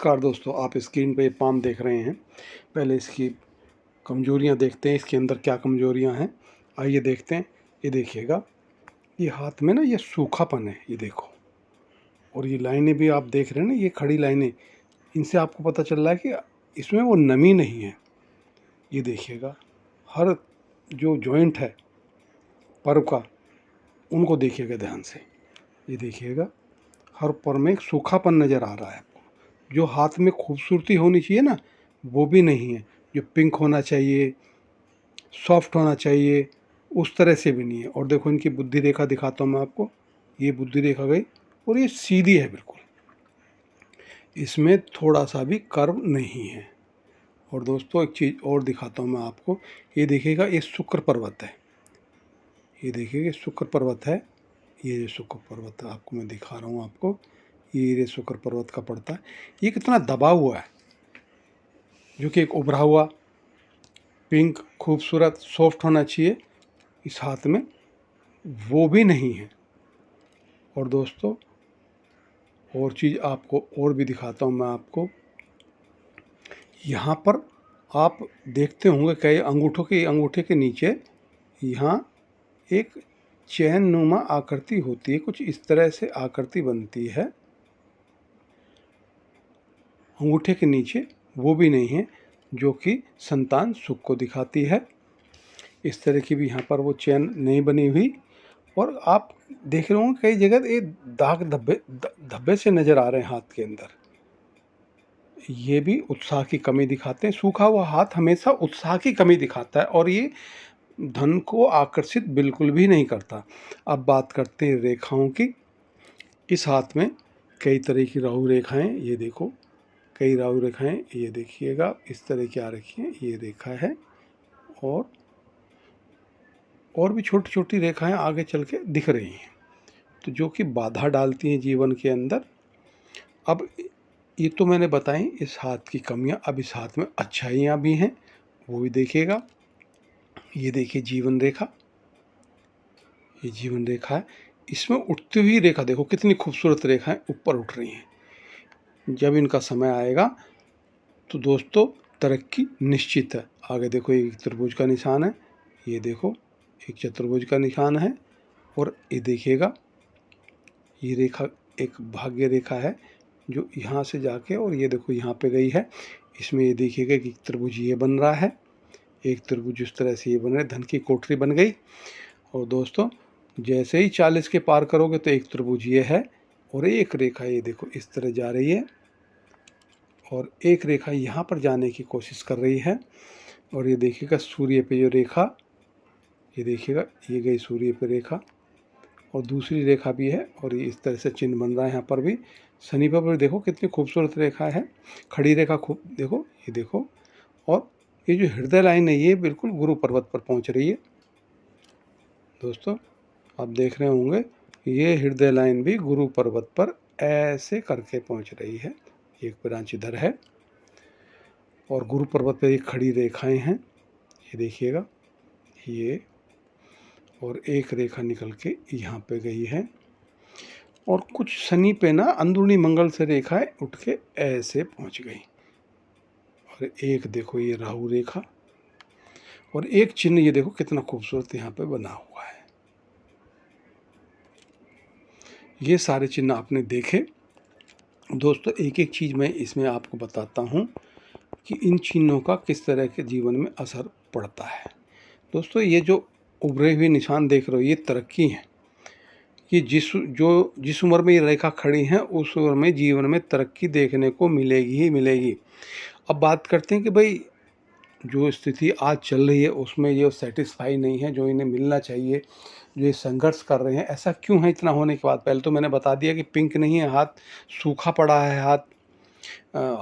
नमस्कार दोस्तों, आप स्क्रीन पे पाम देख रहे हैं। पहले इसकी कमजोरियां देखते हैं, इसके अंदर क्या कमजोरियां हैं। आइए देखते हैं। ये देखिएगा, ये हाथ में ना ये सूखापन है, ये देखो। और ये लाइनें भी आप देख रहे हैं ना, ये खड़ी लाइनें, इनसे आपको पता चल रहा है कि इसमें वो नमी नहीं है। ये देखिएगा, हर जो जॉइंट है पर्व का, उनको देखिएगा ध्यान से। ये देखिएगा, हर पर में एक सूखापन नज़र आ रहा है। जो हाथ में खूबसूरती होनी चाहिए ना, वो भी नहीं है। जो पिंक होना चाहिए, सॉफ्ट होना चाहिए, उस तरह से भी नहीं है। और देखो, इनकी बुद्धि रेखा दिखाता हूँ मैं आपको। ये बुद्धि रेखा गई और ये सीधी है बिल्कुल, इसमें थोड़ा सा भी कर्व नहीं है। और दोस्तों, एक चीज़ और दिखाता हूँ मैं आपको। ये देखिएगा, ये शुक्र पर्वत है। ये देखिएगा, शुक्र पर्वत है। ये शुक्र पर्वत आपको मैं दिखा रहा हूँ आपको। ये शुक्र पर्वत का पड़ता है। ये कितना दबा हुआ है, जो कि एक उभरा हुआ पिंक खूबसूरत सॉफ्ट होना चाहिए इस हाथ में, वो भी नहीं है। और दोस्तों, और चीज़ आपको और भी दिखाता हूँ मैं आपको। यहाँ पर आप देखते होंगे कई अंगूठे के नीचे यहाँ एक चैन नुमा आकृति होती है, कुछ इस तरह से आकृति बनती है अंगूठे के नीचे, वो भी नहीं है, जो कि संतान सुख को दिखाती है। इस तरह की भी यहाँ पर वो चैन नहीं बनी हुई। और आप देख रहे होंगे कई जगह ये दाग धब्बे से नज़र आ रहे हैं हाथ के अंदर। ये भी उत्साह की कमी दिखाते हैं। सूखा हुआ हाथ हमेशा उत्साह की कमी दिखाता है और ये धन को आकर्षित बिल्कुल भी नहीं करता। अब बात करते हैं रेखाओं की। इस हाथ में कई तरह की राहु रेखाएं, ये देखो, कई राहु रेखाएं, ये देखिएगा इस तरह की आ रखी हैं। ये रेखा है और भी छोटी छोटी रेखाएं आगे चल के दिख रही हैं, तो जो कि बाधा डालती हैं जीवन के अंदर। अब ये तो मैंने बताई इस हाथ की कमियां। अब इस हाथ में अच्छाइयाँ भी हैं, वो भी देखिएगा। ये देखिए जीवन रेखा, ये जीवन रेखा है। इसमें उठती हुई रेखा देखो, कितनी खूबसूरत रेखाएं ऊपर उठ रही हैं। जब इनका समय आएगा तो दोस्तों तरक्की निश्चित है। आगे देखो, एक त्रिभुज का निशान है, ये देखो एक चतुर्भुज का निशान है। और ये देखिएगा, ये रेखा एक भाग्य रेखा है, जो यहाँ से जाके और ये देखो यहाँ पे गई है। इसमें ये देखिएगा कि त्रिभुज ये बन रहा है, एक त्रिभुज इस तरह से ये बन रहा है, धन की कोठरी बन गई। और दोस्तों, जैसे ही 40 के पार करोगे तो एक त्रिभुज ये है और एक रेखा ये देखो इस तरह जा रही है और एक रेखा यहाँ पर जाने की कोशिश कर रही है। और ये देखिएगा सूर्य पे जो रेखा, ये देखिएगा ये गई सूर्य पे रेखा और दूसरी रेखा भी है और ये इस तरह से चिन्ह बन रहा है। यहाँ पर भी शनि पर देखो कितनी खूबसूरत रेखा है, खड़ी रेखा खूब देखो, ये देखो। और ये जो हृदय लाइन है ये बिल्कुल गुरु पर्वत पर पहुँच रही है। दोस्तों, आप देख रहे होंगे, ये हृदय लाइन भी गुरु पर्वत पर ऐसे करके पहुँच रही है। एक ब्रांच इधर है और गुरु पर्वत पर एक खड़ी रेखाएं हैं, ये देखिएगा ये। और एक रेखा निकल के यहाँ पे गई है और कुछ शनि पे ना अंदरूनी मंगल से रेखाएं उठ के ऐसे पहुँच गई। और एक देखो ये राहु रेखा और एक चिन्ह ये देखो कितना खूबसूरत यहाँ पे बना हुआ है। ये सारे चिन्ह आपने देखे। दोस्तों, एक एक चीज़ मैं इसमें आपको बताता हूँ कि इन चिन्हों का किस तरह के जीवन में असर पड़ता है। दोस्तों, ये जो उभरे हुए निशान देख रहे हो, ये तरक्की है। ये जिस उम्र में ये रेखा खड़ी हैं, उस उम्र में जीवन में तरक्की देखने को मिलेगी ही मिलेगी। अब बात करते हैं कि भाई जो स्थिति आज चल रही है उसमें ये सेटिस्फाई नहीं है, जो इन्हें मिलना चाहिए, जो ये संघर्ष कर रहे हैं, ऐसा क्यों है इतना होने के बाद। पहले तो मैंने बता दिया कि पिंक नहीं है हाथ, सूखा पड़ा है हाथ।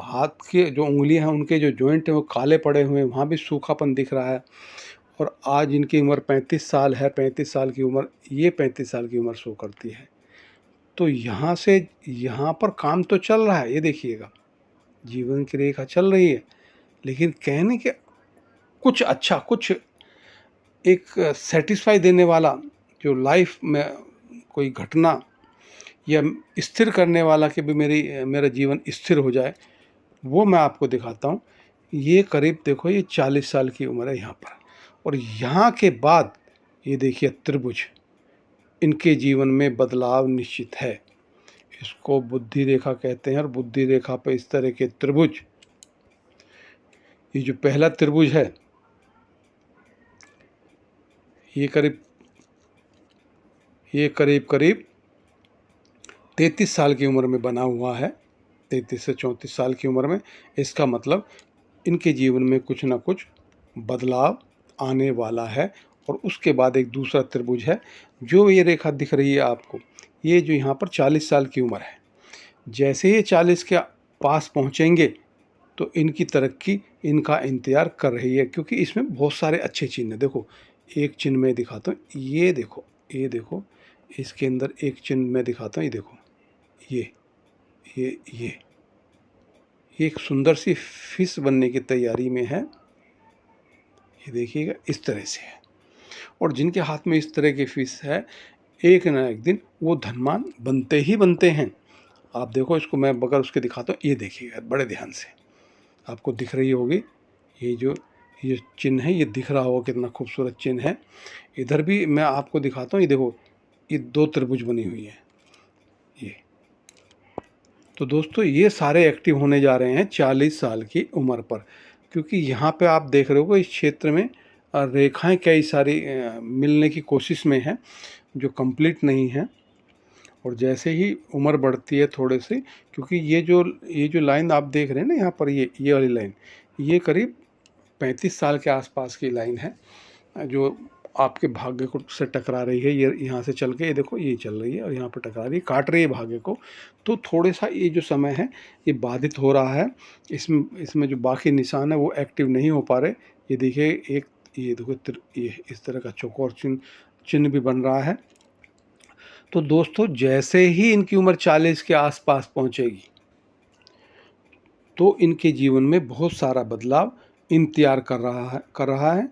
हाथ के जो उंगलियां हैं उनके जो जॉइंट हैं वो काले पड़े हुए हैं, वहाँ भी सूखापन दिख रहा है। और आज इनकी उम्र 35 साल है। 35 साल की उम्र, ये 35 साल की उम्र शो करती है। तो यहाँ से यहाँ पर काम तो चल रहा है, ये देखिएगा जीवन की रेखा चल रही है, लेकिन कहने के कुछ अच्छा, कुछ एक सेटिस्फाई देने वाला, जो लाइफ में कोई घटना या स्थिर करने वाला कि भी मेरा जीवन स्थिर हो जाए, वो मैं आपको दिखाता हूँ। ये करीब देखो ये 40 साल की उम्र है यहाँ पर, और यहाँ के बाद ये देखिए त्रिभुज, इनके जीवन में बदलाव निश्चित है। इसको बुद्धि रेखा कहते हैं, और बुद्धि रेखा पे इस तरह के त्रिभुज, ये जो पहला त्रिभुज है ये करीब करीब 33 साल की उम्र में बना हुआ है, 33 से 34 साल की उम्र में। इसका मतलब इनके जीवन में कुछ ना कुछ बदलाव आने वाला है। और उसके बाद एक दूसरा त्रिभुज है, जो ये रेखा दिख रही है आपको, ये जो यहाँ पर 40 साल की उम्र है, जैसे ये 40 के पास पहुँचेंगे तो इनकी तरक्की इनका इंतज़ार कर रही है, क्योंकि इसमें बहुत सारे अच्छे चिन्ह हैं। देखो एक चिन्ह मैं दिखाता हूँ, ये देखो इसके अंदर एक चिन्ह मैं दिखाता हूँ, ये देखो ये एक सुंदर सी फिश बनने की तैयारी में है, ये देखिएगा इस तरह से है। और जिनके हाथ में इस तरह की फिश है, एक ना एक दिन वो धनवान बनते ही बनते हैं। आप देखो इसको मैं बगैर उसके दिखाता हूँ, ये देखिएगा बड़े ध्यान से, आपको दिख रही होगी ये चिन्ह है, ये दिख रहा होगा कितना खूबसूरत चिन्ह है। इधर भी मैं आपको दिखाता हूँ, ये देखो ये 2 त्रिभुज बनी हुई है ये। तो दोस्तों ये सारे एक्टिव होने जा रहे हैं 40 साल की उम्र पर, क्योंकि यहाँ पे आप देख रहे हो इस क्षेत्र में रेखाएं कई सारी मिलने की कोशिश में हैं, जो कंप्लीट नहीं हैं। और जैसे ही उम्र बढ़ती है थोड़े से, क्योंकि ये जो लाइन आप देख रहे हैं ना यहाँ पर, ये वाली लाइन, ये करीब 35 साल के आसपास की लाइन है, जो आपके भाग्य को से टकरा रही है। ये यहाँ से चल के ये देखो ये चल रही है और यहाँ पर टकरा रही है, काट रही है भाग्य को। तो थोड़े सा ये जो समय है ये बाधित हो रहा है। इसमें जो बाकी निशान है वो एक्टिव नहीं हो पा रहे। ये देखिए एक, ये देखो ये इस तरह का चौकोर चिन्ह भी बन रहा है। तो दोस्तों जैसे ही इनकी उम्र 40 के आसपास पहुंचेगी तो इनके जीवन में बहुत सारा बदलाव इंतजार कर रहा है,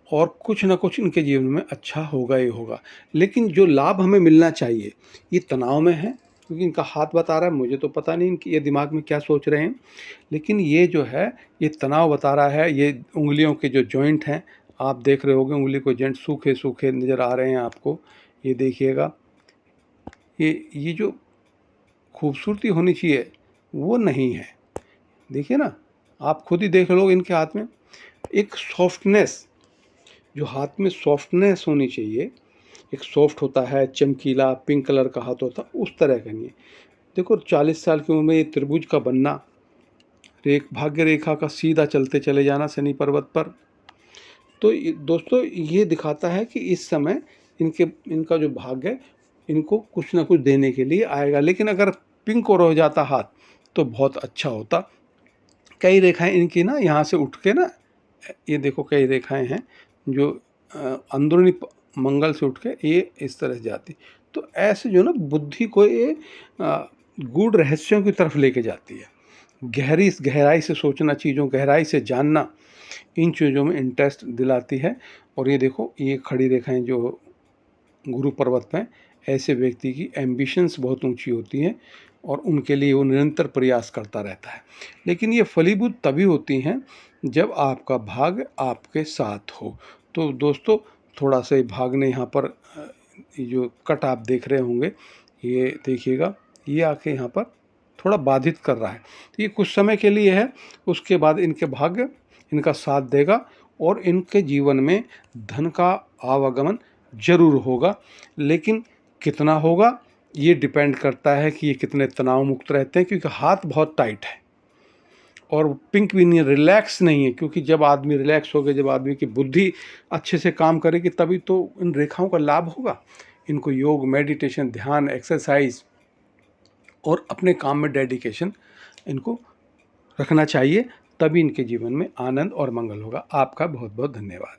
और कुछ ना कुछ इनके जीवन में अच्छा होगा ही होगा। लेकिन जो लाभ हमें मिलना चाहिए ये तनाव में है, क्योंकि इनका हाथ बता रहा है, मुझे तो पता नहीं इनकी ये दिमाग में क्या सोच रहे हैं, लेकिन ये जो है ये तनाव बता रहा है। ये उंगलियों के जो जॉइंट हैं, आप देख रहे होंगे उंगली को जॉइंट सूखे सूखे नज़र आ रहे हैं आपको, ये देखिएगा। ये जो खूबसूरती होनी चाहिए वो नहीं है। देखिए ना, आप खुद ही देख लो इनके हाथ में एक सॉफ्टनेस, जो हाथ में सॉफ्टनेस होनी चाहिए, एक सॉफ्ट होता है, चमकीला पिंक कलर का हाथ होता है, उस तरह का नहीं है। देखो 40 साल की उम्र में ये त्रिभुज का बनना, भाग्य रेखा का सीधा चलते चले जाना शनि पर्वत पर, तो दोस्तों ये दिखाता है कि इस समय इनका जो भाग्य है इनको कुछ ना कुछ देने के लिए आएगा। लेकिन अगर पिंक हो रह जाता हाथ तो बहुत अच्छा होता। कई रेखाएं इनकी ना यहाँ से उठ के ना, ये देखो कई रेखाएं हैं जो अंदरूनी मंगल से उठ के ये इस तरह से जाती, तो ऐसे जो ना बुद्धि को ये गूढ़ रहस्यों की तरफ लेके जाती है। गहराई से सोचना, चीज़ों गहराई से जानना, इन चीज़ों में इंटरेस्ट दिलाती है। और ये देखो ये खड़ी रेखाएं जो गुरु पर्वत में, ऐसे व्यक्ति की एम्बिशंस बहुत ऊंची होती हैं और उनके लिए वो निरंतर प्रयास करता रहता है। लेकिन ये फलीभूत तभी होती हैं जब आपका भाग्य आपके साथ हो। तो दोस्तों थोड़ा सा भाग ने यहाँ पर जो कट आप देख रहे होंगे, ये देखिएगा, ये आके यहाँ पर थोड़ा बाधित कर रहा है। तो ये कुछ समय के लिए है, उसके बाद इनके भाग्य इनका साथ देगा और इनके जीवन में धन का आवागमन जरूर होगा। लेकिन कितना होगा ये डिपेंड करता है कि ये कितने तनाव मुक्त रहते हैं, क्योंकि हाथ बहुत टाइट है और पिंक भी नहीं, रिलैक्स नहीं है। क्योंकि जब आदमी रिलैक्स हो गया, जब आदमी की बुद्धि अच्छे से काम करेगी, तभी तो इन रेखाओं का लाभ होगा। इनको योग, मेडिटेशन, ध्यान, एक्सरसाइज और अपने काम में डेडिकेशन इनको रखना चाहिए, तभी इनके जीवन में आनंद और मंगल होगा। आपका बहुत बहुत धन्यवाद।